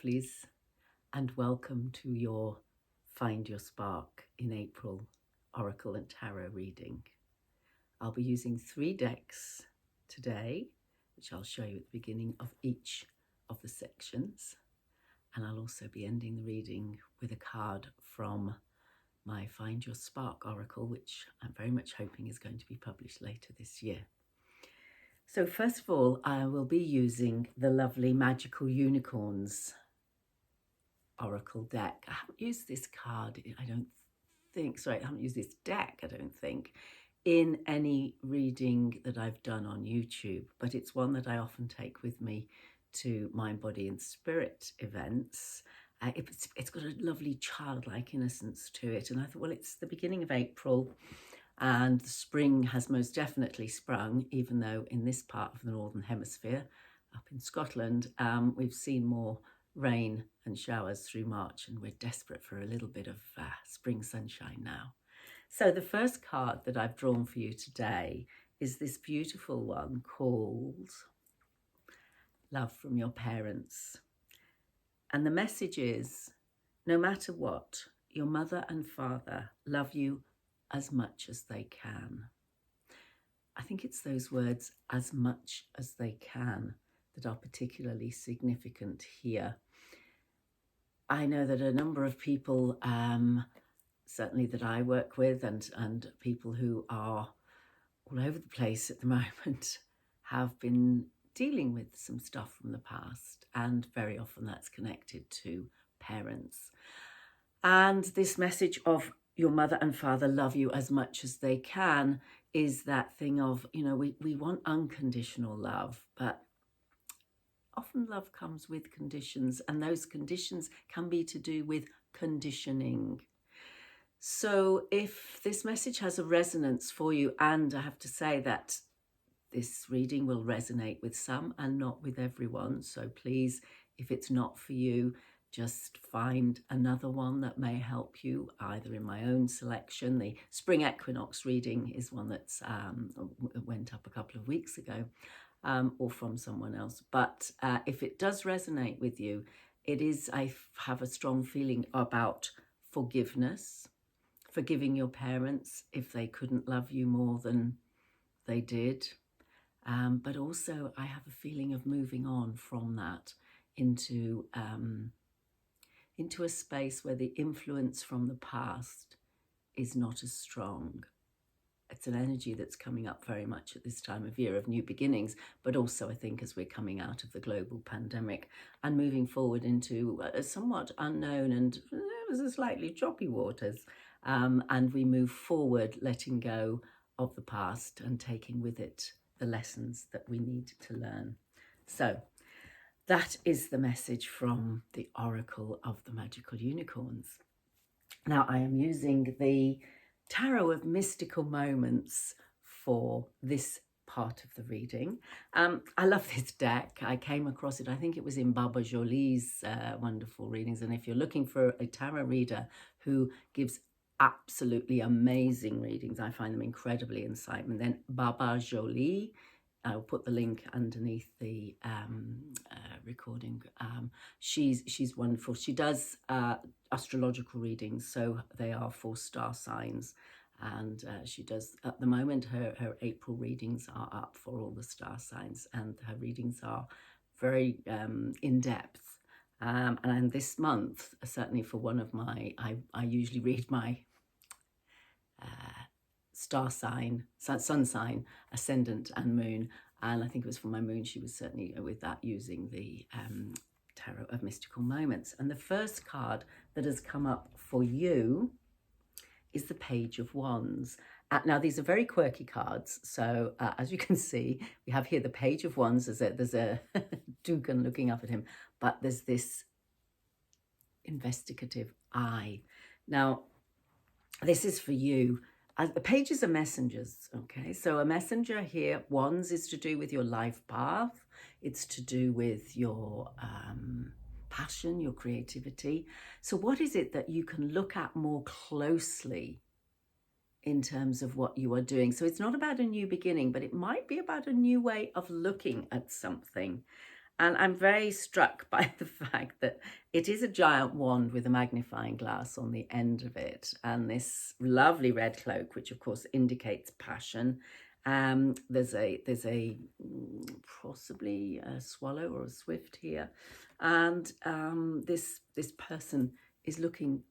lovelies, and welcome to your Find Your Spark in April Oracle and Tarot reading. I'll be using 3 decks today, which I'll show you at the beginning of each of the sections. And I'll also be ending the reading with a card from my Find Your Spark Oracle, which I'm very much hoping is going to be published later this year. So first of all, I will be using the lovely Magical Unicorns Oracle deck. I haven't used this card, I haven't used this deck, I don't think, in any reading that I've done on YouTube, but it's one that I often take with me to Mind, Body and Spirit events. It's got a lovely childlike innocence to it, and I thought, well, it's the beginning of April, and the spring has most definitely sprung, even though in this part of the Northern Hemisphere, up in Scotland, we've seen more rain and showers through March, and we're desperate for a little bit of spring sunshine now. So the first card that I've drawn for you today is this beautiful one called Love from Your Parents. And the message is, no matter what, your mother and father love you as much as they can. I think it's those words, as much as they can, that are particularly significant here. I know that a number of people, certainly that I work with, and people who are all over the place at the moment, have been dealing with some stuff from the past, and very often that's connected to parents. And this message of your mother and father love you as much as they can is that thing of, we want unconditional love, but often love comes with conditions, and those conditions can be to do with conditioning. So if this message has a resonance for you, and I have to say that this reading will resonate with some and not with everyone, so please, if it's not for you, just find another one that may help you, either in my own selection. The Spring Equinox reading is one that's went up a couple of weeks ago, or from someone else. But if it does resonate with you, I have a strong feeling about forgiveness, forgiving your parents if they couldn't love you more than they did. But also I have a feeling of moving on from that into a space where the influence from the past is not as strong. It's an energy that's coming up very much at this time of year of new beginnings, but also I think as we're coming out of the global pandemic and moving forward into a somewhat unknown and slightly choppy waters, and we move forward, letting go of the past and taking with it the lessons that we need to learn. So that is the message from the Oracle of the Magical Unicorns. Now I am using the Tarot of Mystical Moments for this part of the reading. I love this deck. I came across it, I think it was in Baba Jolie's wonderful readings. And if you're looking for a tarot reader who gives absolutely amazing readings, I find them incredibly insightful, then Baba Jolie, I'll put the link underneath the recording. She's wonderful. She does astrological readings, so they are for star signs, and she does, at the moment, her April readings are up for all the star signs, and her readings are very in-depth. And this month, certainly for one of my, I usually read my star sign, sun sign, ascendant and moon, and I think it was for my moon she was certainly with that using the Tarot of Mystical Moments. And the first card that has come up for you is the Page of Wands. Now these are very quirky cards, so as you can see, we have here the Page of Wands. There's a Dugan looking up at him, but there's this investigative eye. Now this is for you. The pages are messengers, okay? So a messenger here, wands, is to do with your life path. It's to do with your passion, your creativity. So what is it that you can look at more closely in terms of what you are doing? So it's not about a new beginning, but it might be about a new way of looking at something. And I'm very struck by the fact that it is a giant wand with a magnifying glass on the end of it, and this lovely red cloak, which of course indicates passion. There's possibly a swallow or a swift here, and this person is looking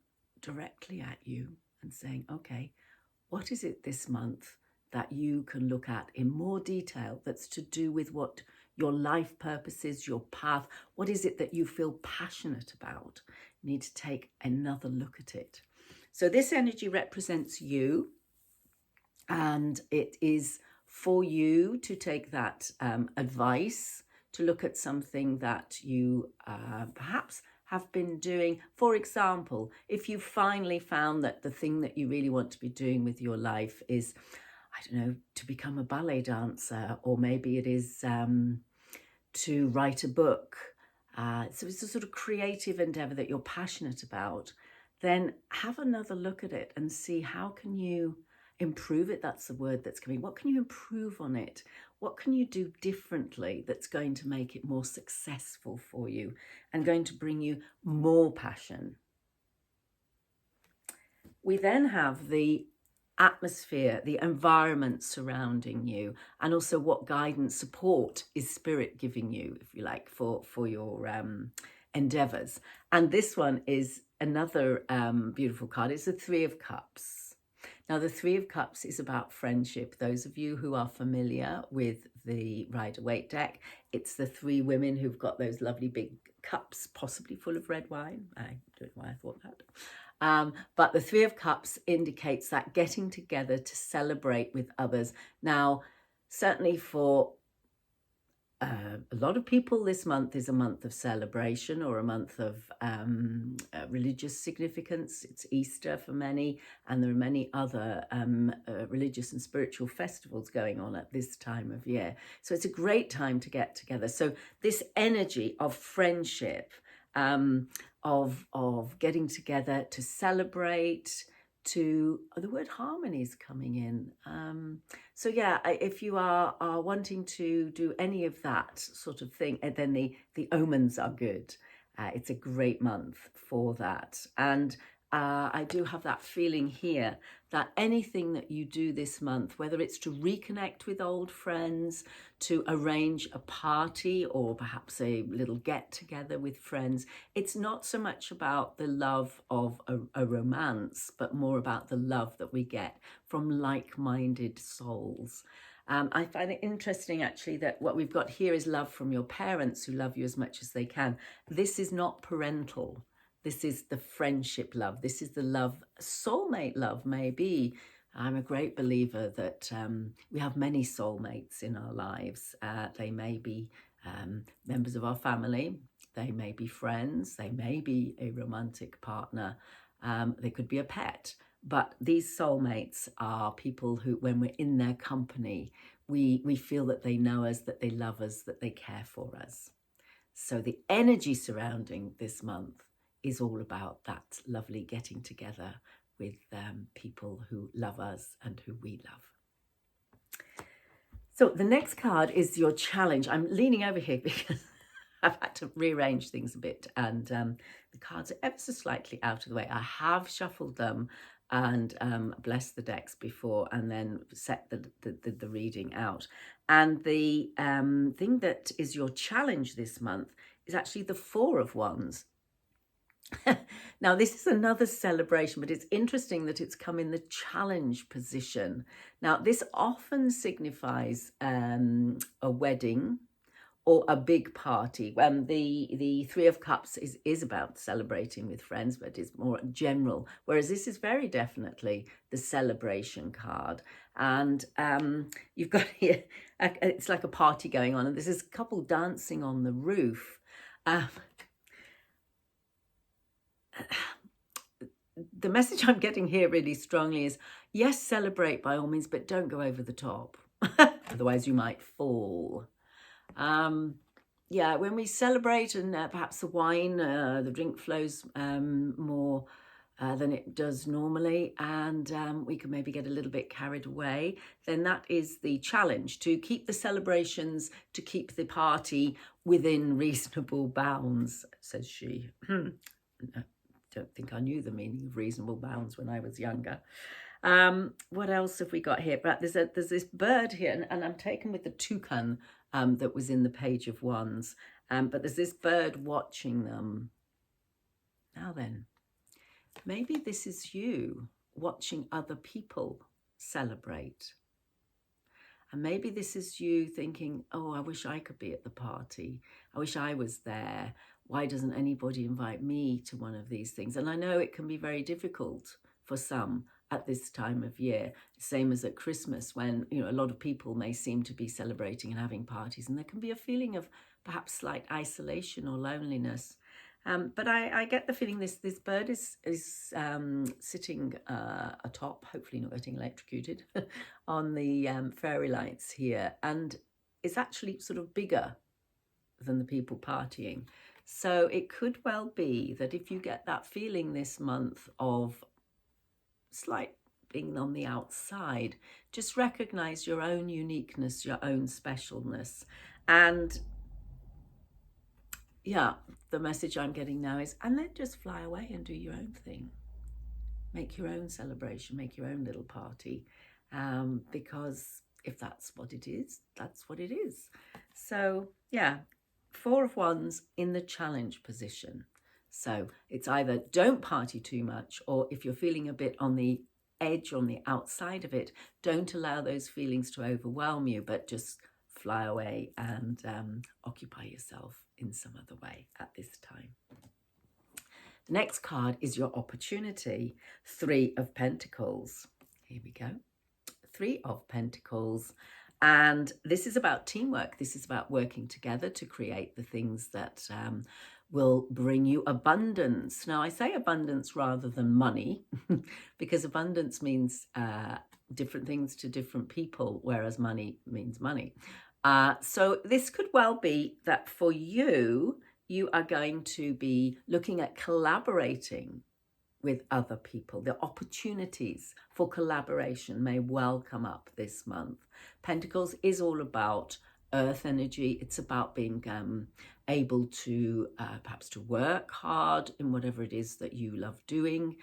directly at you and saying, okay, what is it this month that you can look at in more detail that's to do with what your life purpose is, your path? What is it that you feel passionate about? You need to take another look at it. So this energy represents you, and it is for you to take that advice, to look at something that you perhaps have been doing. For example, if you finally found that the thing that you really want to be doing with your life is, I don't know, to become a ballet dancer, or maybe it is to write a book. So it's a sort of creative endeavor that you're passionate about, then have another look at it and see how can you improve it. That's the word that's coming. What can you improve on it? What can you do differently that's going to make it more successful for you and going to bring you more passion? We then have the atmosphere, the environment surrounding you, and also what guidance, support is spirit giving you, if you like, for your endeavors. And this one is another beautiful card. It's the Three of Cups. Now, the Three of Cups is about friendship. Those of you who are familiar with the Rider-Waite deck, it's the three women who've got those lovely big cups, possibly full of red wine. I don't know why I thought that. But the Three of Cups indicates that getting together to celebrate with others. Now, certainly for a lot of people, this month is a month of celebration or a month of religious significance. It's Easter for many, and there are many other religious and spiritual festivals going on at this time of year. So it's a great time to get together. So this energy of friendship, of getting together to celebrate, to the word harmony is coming in. So yeah, if you are wanting to do any of that sort of thing, then the omens are good. It's a great month for that. And I do have that feeling here that anything that you do this month, whether it's to reconnect with old friends, to arrange a party, or perhaps a little get together with friends, it's not so much about the love of a romance, but more about the love that we get from like-minded souls. I find it interesting, actually, that what we've got here is love from your parents who love you as much as they can. This is not parental. This is the friendship love. This is the love, soulmate love, maybe. I'm a great believer that we have many soulmates in our lives. They may be members of our family. They may be friends. They may be a romantic partner. They could be a pet. But these soulmates are people who, when we're in their company, we feel that they know us, that they love us, that they care for us. So the energy surrounding this month is all about that lovely getting together with people who love us and who we love. So the next card is your challenge. I'm leaning over here because I've had to rearrange things a bit, and the cards are ever so slightly out of the way. I have shuffled them and blessed the decks before, and then set the reading out. And the thing that is your challenge this month is actually the Four of Wands. Now, this is another celebration, but it's interesting that it's come in the challenge position. Now, this often signifies a wedding or a big party. The Three of Cups is about celebrating with friends, but it's more general, whereas this is very definitely the celebration card. And you've got here, it's like a party going on, and there's this couple dancing on the roof. The message I'm getting here really strongly is, yes, celebrate by all means, but don't go over the top. Otherwise you might fall. Yeah, when we celebrate and perhaps the wine, the drink flows more than it does normally, and we can maybe get a little bit carried away, then that is the challenge, to keep the celebrations, to keep the party within reasonable bounds, says she. I don't think I knew the meaning of reasonable bounds when I was younger. What else have we got here? But there's this bird here, and I'm taken with the toucan that was in the Page of Wands. But there's this bird watching them. Now then, maybe this is you watching other people celebrate. And maybe this is you thinking, oh, I wish I could be at the party. I wish I was there. Why doesn't anybody invite me to one of these things? And I know it can be very difficult for some at this time of year, same as at Christmas, when, you know, a lot of people may seem to be celebrating and having parties, and there can be a feeling of perhaps slight isolation or loneliness. But I get the feeling this bird is sitting atop, hopefully not getting electrocuted, on the fairy lights here, and it's actually sort of bigger than the people partying. So it could well be that if you get that feeling this month of slight being on the outside, just recognize your own uniqueness, your own specialness. And yeah, the message I'm getting now is, and then just fly away and do your own thing. Make your own celebration, make your own little party, because if that's what it is, that's what it is. So yeah, 4 of Wands in the challenge position. So it's either don't party too much, or if you're feeling a bit on the edge, on the outside of it, don't allow those feelings to overwhelm you, but just fly away and occupy yourself in some other way at this time. The next card is your opportunity, 3 of Pentacles. Here we go. 3 of Pentacles. And this is about teamwork. This is about working together to create the things that will bring you abundance. Now, I say abundance rather than money because abundance means different things to different people, whereas money means money. So this could well be that for you, you are going to be looking at collaborating with other people. The opportunities for collaboration may well come up this month. Pentacles is all about earth energy. It's about being able to perhaps to work hard in whatever it is that you love doing.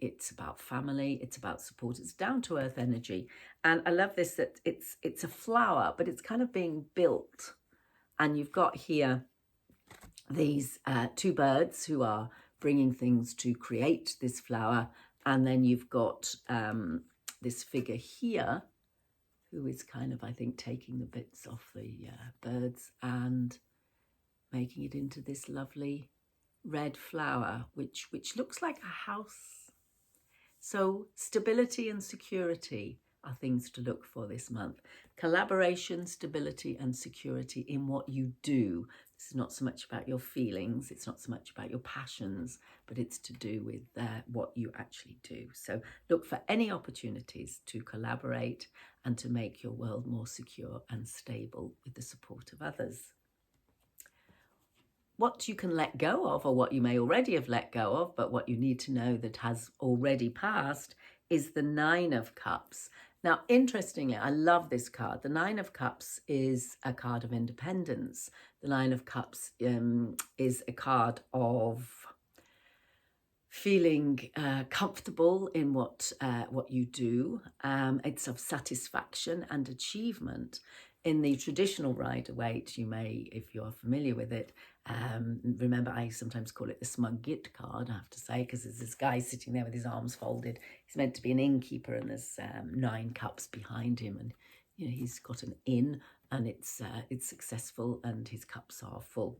It's about family. It's about support. It's down to earth energy. And I love this, that it's a flower, but it's kind of being built. And you've got here these 2 birds who are bringing things to create this flower. And then you've got this figure here who is kind of, I think, taking the bits off the birds and making it into this lovely red flower, which looks like a house. So stability and security are things to look for this month. Collaboration, stability and security in what you do. This is not so much about your feelings, it's not so much about your passions, but it's to do with what you actually do. So look for any opportunities to collaborate and to make your world more secure and stable with the support of others. What you can let go of, or what you may already have let go of, but what you need to know that has already passed, is the 9 of Cups. Now, interestingly, I love this card. The 9 of Cups is a card of independence. The 9 of Cups is a card of feeling comfortable in what you do. It's of satisfaction and achievement. In the traditional Rider-Waite, you may, if you're familiar with it, remember I sometimes call it the smug git card, I have to say, because there's this guy sitting there with his arms folded. He's meant to be an innkeeper, and there's 9 cups behind him, and you know he's got an inn, and it's successful, and his cups are full.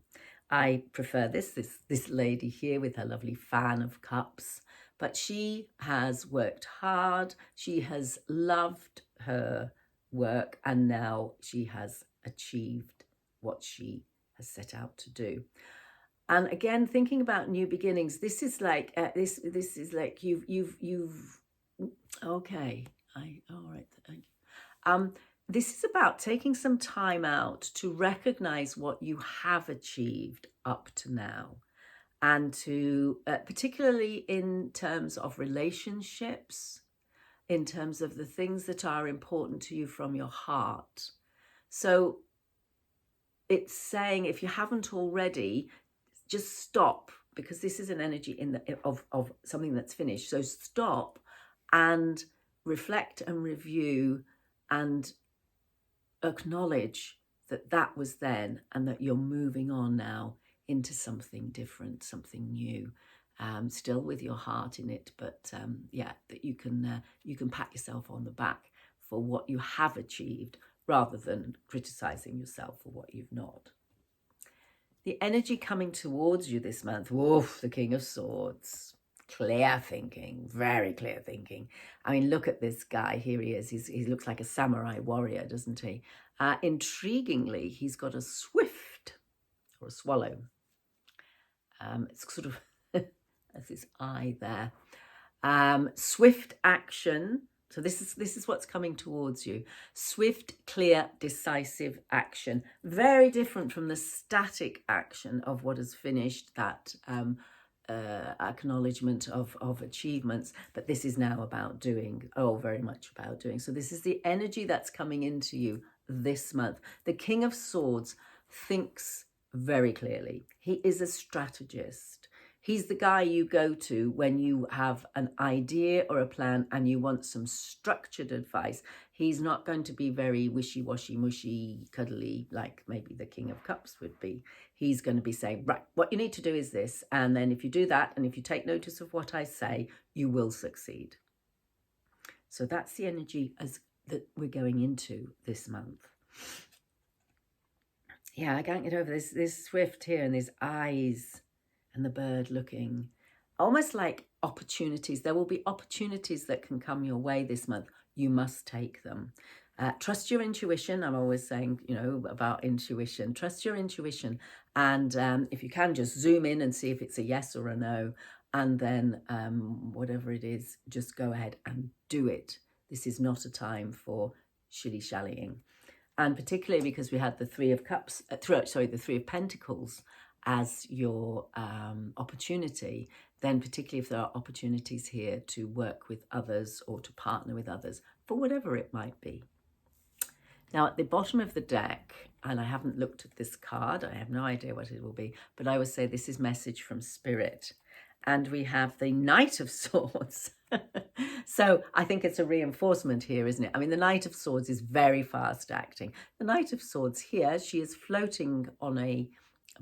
I prefer this lady here with her lovely fan of cups, but she has worked hard. She has loved her work, and now she has achieved what she has set out to do. And again, thinking about new beginnings, this is like this is like you've okay. All right, thank you. This is about taking some time out to recognize what you have achieved up to now, and to, particularly in terms of relationships, in terms of the things that are important to you from your heart. So it's saying, if you haven't already, just stop, because this is an energy of something that's finished. So stop and reflect and review and acknowledge that that was then, and that you're moving on now into something different, something new, still with your heart in it, but yeah, that you can pat yourself on the back for what you have achieved, rather than criticizing yourself for what you've not. The energy coming towards you this month, woof, the King of Swords. Clear thinking, very clear thinking. I mean, look at this guy. Here he is. He looks like a samurai warrior, doesn't he? Intriguingly, he's got a swift, or a swallow. It's sort of, that's his eye there. Swift action. So this is what's coming towards you. Swift, clear, decisive action. Very different from the static action of what has finished, that acknowledgement of achievements. But this is now about doing, very much about doing. So this is the energy that's coming into you this month. The King of Swords thinks very clearly. He is a strategist. He's the guy you go to when you have an idea or a plan and you want some structured advice. He's not going to be very wishy-washy, mushy, cuddly, like maybe the King of Cups would be. He's going to be saying, right, what you need to do is this. And then if you do that, and if you take notice of what I say, you will succeed. So that's the energy that we're going into this month. Yeah, I can't get over this swift here and these eyes and the bird looking, almost like opportunities. There will be opportunities that can come your way this month. You must take them. Trust your intuition. I'm always saying, about intuition. Trust your intuition. And if you can, just zoom in and see if it's a yes or a no. And then whatever it is, just go ahead and do it. This is not a time for shilly-shallying. And particularly because we had the Three of Pentacles as your opportunity, then particularly if there are opportunities here to work with others or to partner with others for whatever it might be. Now, at the bottom of the deck, and I haven't looked at this card, I have no idea what it will be, but I would say this is message from Spirit. And we have the Knight of Swords. So I think it's a reinforcement here, isn't it? I mean, the Knight of Swords is very fast acting. The Knight of Swords here, she is floating on a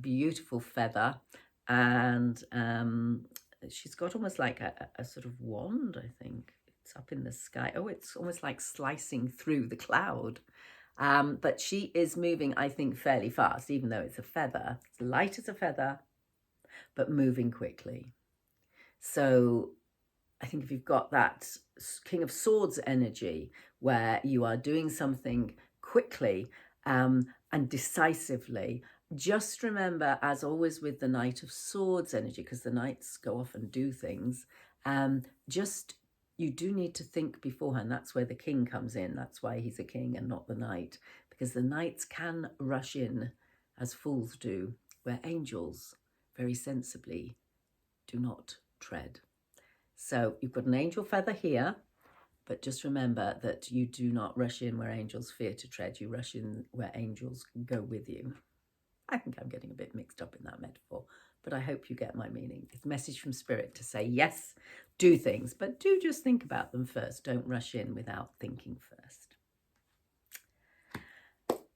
beautiful feather, and she's got almost like a sort of wand, I think. It's up in the sky. Oh, it's almost like slicing through the cloud. But she is moving, I think, fairly fast, even though it's a feather. It's light as a feather, but moving quickly. So I think if you've got that King of Swords energy where you are doing something quickly and decisively, just remember, as always with the Knight of Swords energy, because the knights go off and do things, you do need to think beforehand. That's where the king comes in. That's why he's a king and not the knight, because the knights can rush in as fools do, where angels very sensibly do not tread. So you've got an angel feather here, but just remember that you do not rush in where angels fear to tread. You rush in where angels go with you. I think I'm getting a bit mixed up in that metaphor, but I hope you get my meaning. It's a message from Spirit to say, yes, do things, but do just think about them first. Don't rush in without thinking first.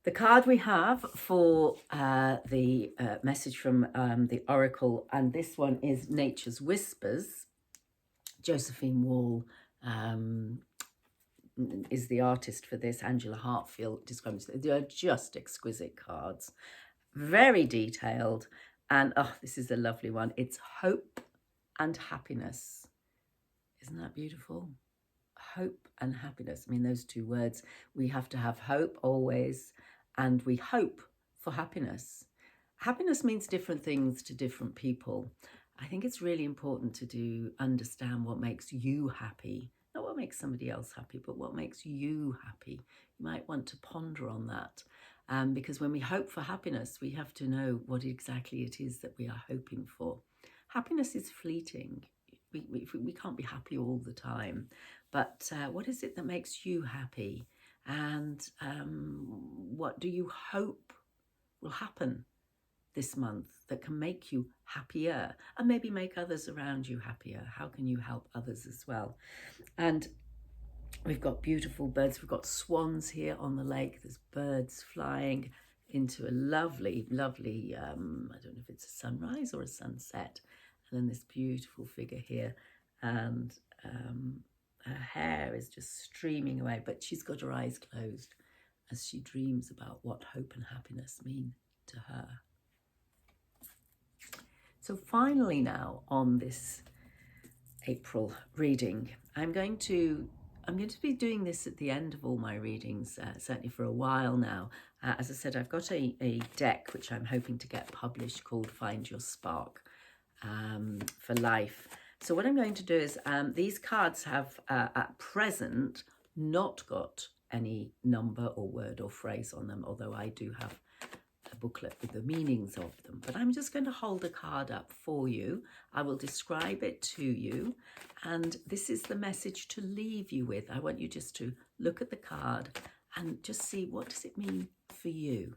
The card we have for the message from the Oracle, and this one is Nature's Whispers. Josephine Wall is the artist for this. Angela Hartfield describes it. They are just exquisite cards. Very detailed, and this is a lovely one. It's hope and happiness. Isn't that beautiful? Hope and happiness. I mean, those two words, we have to have hope always, and we hope for happiness. Happiness means different things to different people. I think it's really important to understand what makes you happy. Not what makes somebody else happy, but what makes you happy. You might want to ponder on that. Because when we hope for happiness, we have to know what exactly it is that we are hoping for. happiness is fleeting. We can't be happy all the time. But what is it that makes you happy? And what do you hope will happen this month that can make you happier and maybe make others around you happier? How can you help others as well? And we've got beautiful birds. We've got swans here on the lake. There's birds flying into a lovely, lovely, I don't know if it's a sunrise or a sunset. And then this beautiful figure here. And her hair is just streaming away, but she's got her eyes closed as she dreams about what hope and happiness mean to her. So finally now on this April reading, I'm going to be doing this at the end of all my readings, certainly for a while now. As I said, I've got a deck which I'm hoping to get published called Find Your Spark for Life. So what I'm going to do is, these cards have at present not got any number or word or phrase on them, although I do have a booklet with the meanings of them. But I'm just going to hold a card up for you. I will describe it to you, and this is the message to leave you with. I want you just to look at the card and just see, what does it mean for you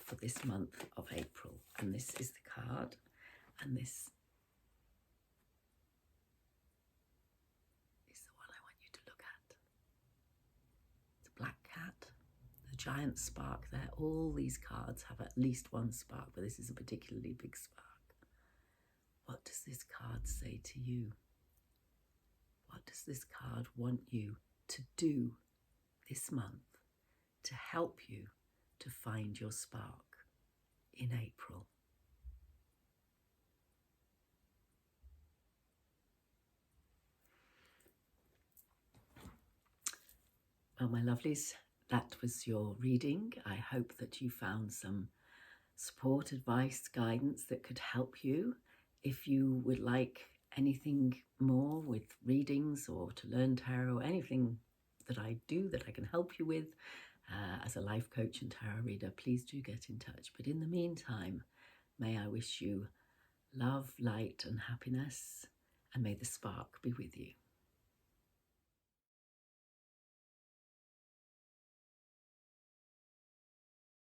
for this month of April? And this is the card, and this is the one I want you to look at. It's a black cat. Giant spark there. All these cards have at least one spark, but this is a particularly big spark. What does this card say to you? What does this card want you to do this month to help you to find your spark in April? Well, my lovelies, that was your reading. I hope that you found some support, advice, guidance that could help you. If you would like anything more with readings or to learn tarot, anything that I do that I can help you with as a life coach and tarot reader, please do get in touch. But in the meantime, may I wish you love, light and happiness, and may the spark be with you.